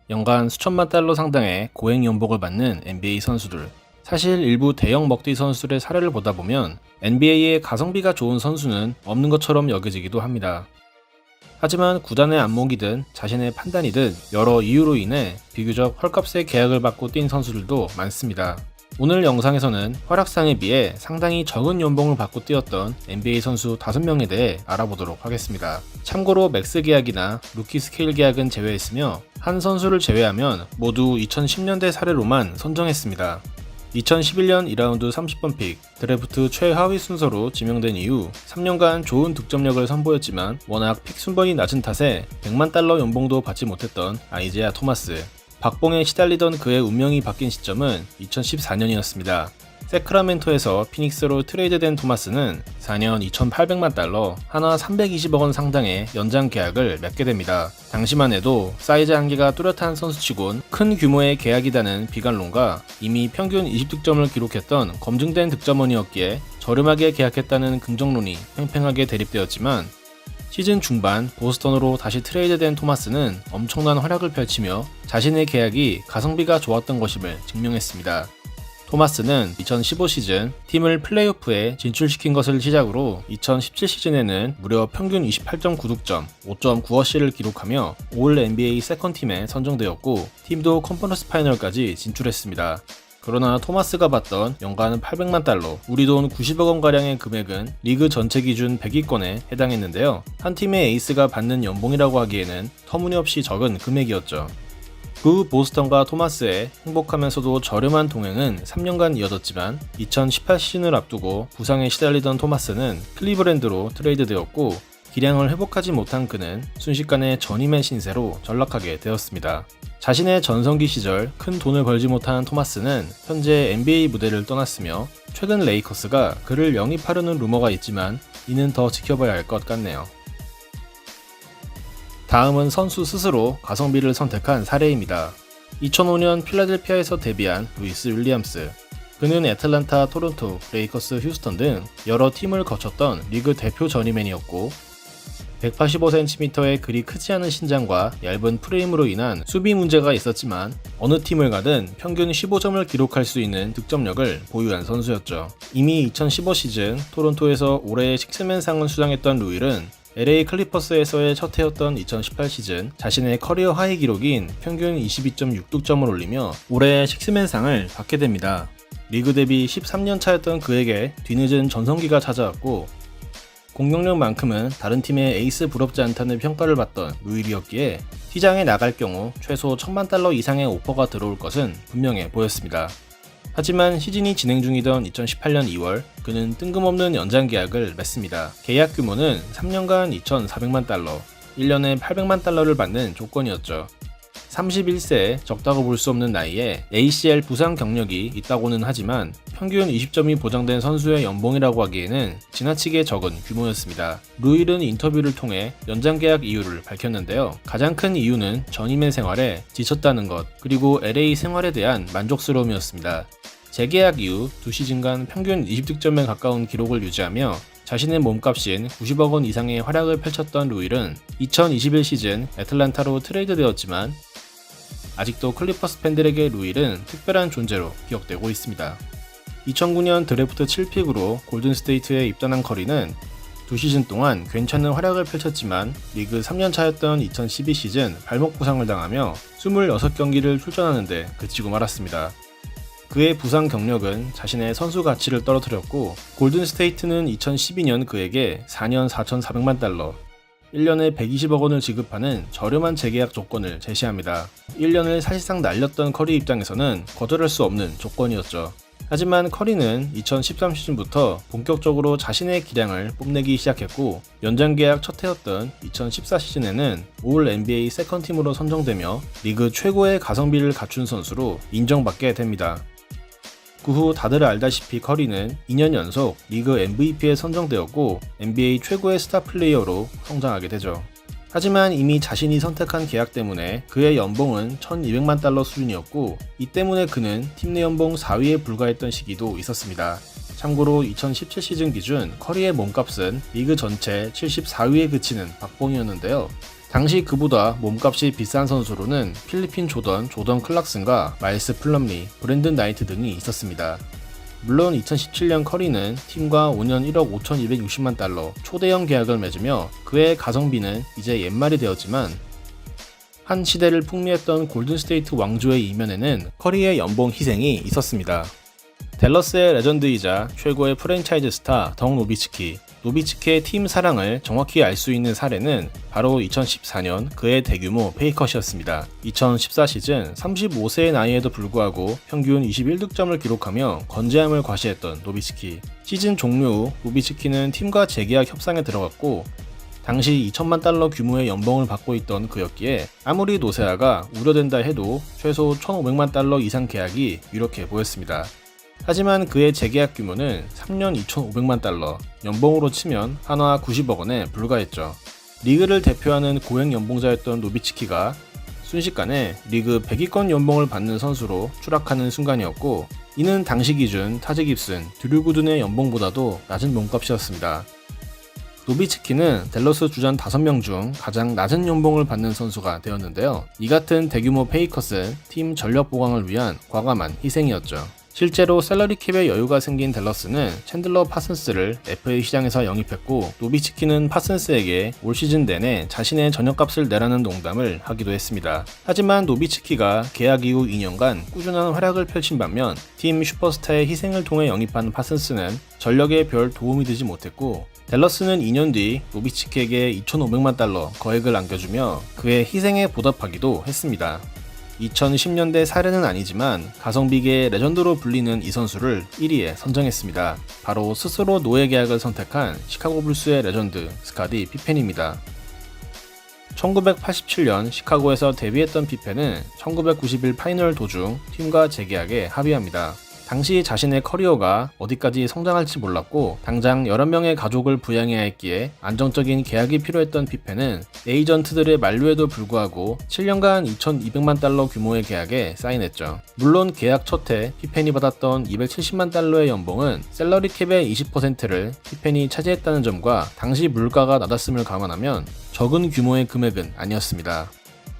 연간 수천만 달러 상당의 고액 연봉을 받는 NBA 선수들. 사실 일부 대형 먹튀 선수들의 사례를 보다 보면 NBA에 가성비가 좋은 선수는 없는 것처럼 여겨지기도 합니다. 하지만 구단의 안목이든 자신의 판단이든 여러 이유로 인해 비교적 헐값의 계약을 받고 뛴 선수들도 많습니다. 오늘 영상에서는 활약상에 비해 상당히 적은 연봉을 받고 뛰었던 NBA 선수 5명에 대해 알아보도록 하겠습니다. 참고로 맥스 계약이나 루키 스케일 계약은 제외했으며 한 선수를 제외하면 모두 2010년대 사례로만 선정했습니다. 2011년 2라운드 30번 픽, 드래프트 최하위 순서로 지명된 이후 3년간 좋은 득점력을 선보였지만 워낙 픽 순번이 낮은 탓에 100만 달러 연봉도 받지 못했던 아이제아 토마스. 박봉에 시달리던 그의 운명이 바뀐 시점은 2014년이었습니다. 세크라멘토에서 피닉스로 트레이드된 토마스는 4년 2,800만 달러, 한화 320억 원 상당의 연장 계약을 맺게 됩니다. 당시만 해도 사이즈 한계가 뚜렷한 선수치곤 큰 규모의 계약이라는 비관론과 이미 평균 20득점을 기록했던 검증된 득점원이었기에 저렴하게 계약했다는 긍정론이 팽팽하게 대립되었지만 시즌 중반 보스턴으로 다시 트레이드된 토마스는 엄청난 활약을 펼치며 자신의 계약이 가성비가 좋았던 것임을 증명했습니다. 토마스는 2015 시즌 팀을 플레이오프에 진출시킨 것을 시작으로 2017 시즌에는 무려 평균 28.9득점, 5.9어시를 기록하며 올 NBA 세컨팀에 선정되었고 팀도 컨퍼런스 파이널까지 진출했습니다. 그러나 토마스가 받던 연간 800만 달러, 우리 돈 90억 원가량의 금액은 리그 전체 기준 100위권에 해당했는데요. 한 팀의 에이스가 받는 연봉이라고 하기에는 터무니없이 적은 금액이었죠. 그 후 보스턴과 토마스의 행복하면서도 저렴한 동행은 3년간 이어졌지만 2018 시즌을 앞두고 부상에 시달리던 토마스는 클리브랜드로 트레이드되었고 기량을 회복하지 못한 그는 순식간에 전임의 신세로 전락하게 되었습니다. 자신의 전성기 시절 큰 돈을 벌지 못한 토마스는 현재 NBA 무대를 떠났으며 최근 레이커스가 그를 영입하려는 루머가 있지만 이는 더 지켜봐야 할 것 같네요. 다음은 선수 스스로 가성비를 선택한 사례입니다. 2005년 필라델피아에서 데뷔한 루이스 윌리엄스. 그는 애틀란타, 토론토, 레이커스, 휴스턴 등 여러 팀을 거쳤던 리그 대표 저니맨이었고 185cm의 그리 크지 않은 신장과 얇은 프레임으로 인한 수비 문제가 있었지만 어느 팀을 가든 평균 15점을 기록할 수 있는 득점력을 보유한 선수였죠. 이미 2015 시즌 토론토에서 올해의 식스맨상을 수상했던 루일은 LA 클리퍼스에서의 첫 해였던 2018 시즌 자신의 커리어 하이 기록인 평균 22.6득점을 올리며 올해의 식스맨상을 받게 됩니다. 리그 데뷔 13년 차였던 그에게 뒤늦은 전성기가 찾아왔고 공격력만큼은 다른 팀의 에이스 부럽지 않다는 평가를 받던 루일이었기에 시장에 나갈 경우 최소 1000만 달러 이상의 오퍼가 들어올 것은 분명해 보였습니다. 하지만 시즌이 진행 중이던 2018년 2월 그는 뜬금없는 연장 계약을 맺습니다. 계약 규모는 3년간 2,400만 달러, 1년에 800만 달러를 받는 조건이었죠. 31세에 적다고 볼 수 없는 나이에 ACL 부상 경력이 있다고는 하지만 평균 20점이 보장된 선수의 연봉이라고 하기에는 지나치게 적은 규모였습니다. 루일은 인터뷰를 통해 연장 계약 이유를 밝혔는데요. 가장 큰 이유는 전임의 생활에 지쳤다는 것, 그리고 LA 생활에 대한 만족스러움이었습니다. 재계약 이후 2시즌간 평균 20득점에 가까운 기록을 유지하며 자신의 몸값인 90억 원 이상의 활약을 펼쳤던 루일은 2021 시즌 애틀란타로 트레이드되었지만 아직도 클리퍼스 팬들에게 루일은 특별한 존재로 기억되고 있습니다. 2009년 드래프트 7픽으로 골든스테이트에 입단한 커리는 2시즌 동안 괜찮은 활약을 펼쳤지만 리그 3년 차였던 2012 시즌 발목 부상을 당하며 26경기를 출전하는데 그치고 말았습니다. 그의 부상 경력은 자신의 선수 가치를 떨어뜨렸고 골든스테이트는 2012년 그에게 4년 4,400만 달러, 1년에 120억 원을 지급하는 저렴한 재계약 조건을 제시합니다. 1년을 사실상 날렸던 커리 입장에서는 거절할 수 없는 조건이었죠. 하지만 커리는 2013 시즌부터 본격적으로 자신의 기량을 뽐내기 시작했고 연장 계약 첫 해였던 2014 시즌에는 올 NBA 세컨팀으로 선정되며 리그 최고의 가성비를 갖춘 선수로 인정받게 됩니다. 그 후 다들 알다시피 커리는 2년 연속 리그 MVP에 선정되었고 NBA 최고의 스타 플레이어로 성장하게 되죠. 하지만 이미 자신이 선택한 계약 때문에 그의 연봉은 1200만 달러 수준이었고 이 때문에 그는 팀 내 연봉 4위에 불과했던 시기도 있었습니다. 참고로 2017 시즌 기준 커리의 몸값은 리그 전체 74위에 그치는 박봉이었는데요. 당시 그보다 몸값이 비싼 선수로는 필리핀 조던 클락슨과 마일스 플럼리, 브랜든 나이트 등이 있었습니다. 물론 2017년 커리는 팀과 5년 1억 5,260만 달러 초대형 계약을 맺으며 그의 가성비는 이제 옛말이 되었지만 한 시대를 풍미했던 골든스테이트 왕조의 이면에는 커리의 연봉 희생이 있었습니다. 댈러스의 레전드이자 최고의 프랜차이즈 스타 덩 노비츠키의 팀 사랑을 정확히 알 수 있는 사례는 바로 2014년 그의 대규모 페이컷이었습니다. 2014 시즌 35세의 나이에도 불구하고 평균 21득점을 기록하며 건재함을 과시했던 노비츠키. 시즌 종료 후 노비츠키는 팀과 재계약 협상에 들어갔고 당시 2천만 달러 규모의 연봉을 받고 있던 그였기에 아무리 노세아가 우려된다 해도 최소 1,500만 달러 이상 계약이 유력해 보였습니다. 하지만 그의 재계약 규모는 3년 2,500만 달러, 연봉으로 치면 한화 90억 원에 불과했죠. 리그를 대표하는 고액 연봉자였던 노비츠키가 순식간에 리그 100위권 연봉을 받는 선수로 추락하는 순간이었고, 이는 당시 기준 타지 깁슨, 드류 구든의 연봉보다도 낮은 몸값이었습니다. 노비츠키는 댈러스 주전 5명 중 가장 낮은 연봉을 받는 선수가 되었는데요. 이 같은 대규모 페이컷은 팀 전력 보강을 위한 과감한 희생이었죠. 실제로 셀러리 캡에 여유가 생긴 댈러스는 챈들러 파슨스를 FA 시장에서 영입했고, 노비츠키는 파슨스에게 올 시즌 내내 자신의 전역값을 내라는 농담을 하기도 했습니다. 하지만 노비츠키가 계약 이후 2년간 꾸준한 활약을 펼친 반면 팀 슈퍼스타의 희생을 통해 영입한 파슨스는 전력에 별 도움이 되지 못했고, 댈러스는 2년 뒤 노비츠키에게 2,500만 달러 거액을 안겨주며 그의 희생에 보답하기도 했습니다. 2010년대 사례는 아니지만 가성비계의 레전드로 불리는 이 선수를 1위에 선정했습니다. 바로 스스로 노예 계약을 선택한 시카고 불스의 레전드 스카디 피펜입니다. 1987년 시카고에서 데뷔했던 피펜은 1991 파이널 도중 팀과 재계약에 합의합니다. 당시 자신의 커리어가 어디까지 성장할지 몰랐고 당장 11명의 가족을 부양해야 했기에 안정적인 계약이 필요했던 피펜은 에이전트들의 만류에도 불구하고 7년간 2,200만 달러 규모의 계약에 사인했죠. 물론 계약 첫해 피펜이 받았던 270만 달러의 연봉은 셀러리 캡의 20%를 피펜이 차지했다는 점과 당시 물가가 낮았음을 감안하면 적은 규모의 금액은 아니었습니다.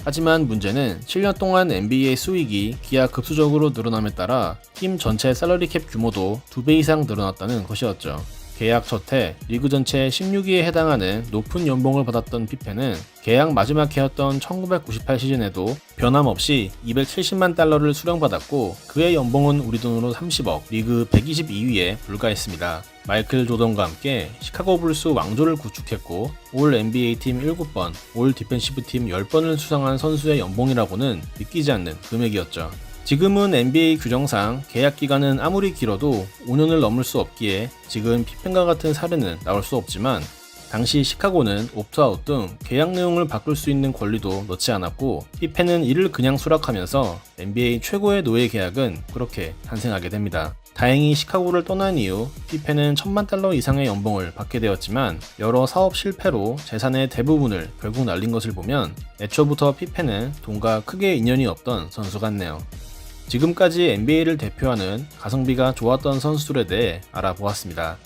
하지만 문제는 7년 동안 NBA 수익이 기하급수적으로 늘어남에 따라 팀 전체 셀러리 캡 규모도 2배 이상 늘어났다는 것이었죠. 계약 첫해 리그 전체 16위에 해당하는 높은 연봉을 받았던 피펜은 계약 마지막 해였던 1998 시즌에도 변함없이 270만 달러를 수령받았고 그의 연봉은 우리 돈으로 30억, 리그 122위에 불과했습니다. 마이클 조던과 함께 시카고 불스 왕조를 구축했고 올 NBA 팀 7번, 올 디펜시브 팀 10번을 수상한 선수의 연봉이라고는 믿기지 않는 금액이었죠. 지금은 NBA 규정상 계약 기간은 아무리 길어도 5년을 넘을 수 없기에 지금 피펜과 같은 사례는 나올 수 없지만 당시 시카고는 옵트아웃 등 계약 내용을 바꿀 수 있는 권리도 넣지 않았고 피펜은 이를 그냥 수락하면서 NBA 최고의 노예 계약은 그렇게 탄생하게 됩니다. 다행히 시카고를 떠난 이후 피펜은 1,000만 달러 이상의 연봉을 받게 되었지만 여러 사업 실패로 재산의 대부분을 결국 날린 것을 보면 애초부터 피펜은 돈과 크게 인연이 없던 선수 같네요. 지금까지 NBA를 대표하는 가성비가 좋았던 선수들에 대해 알아보았습니다.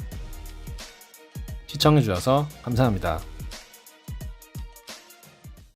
시청해주셔서 감사합니다.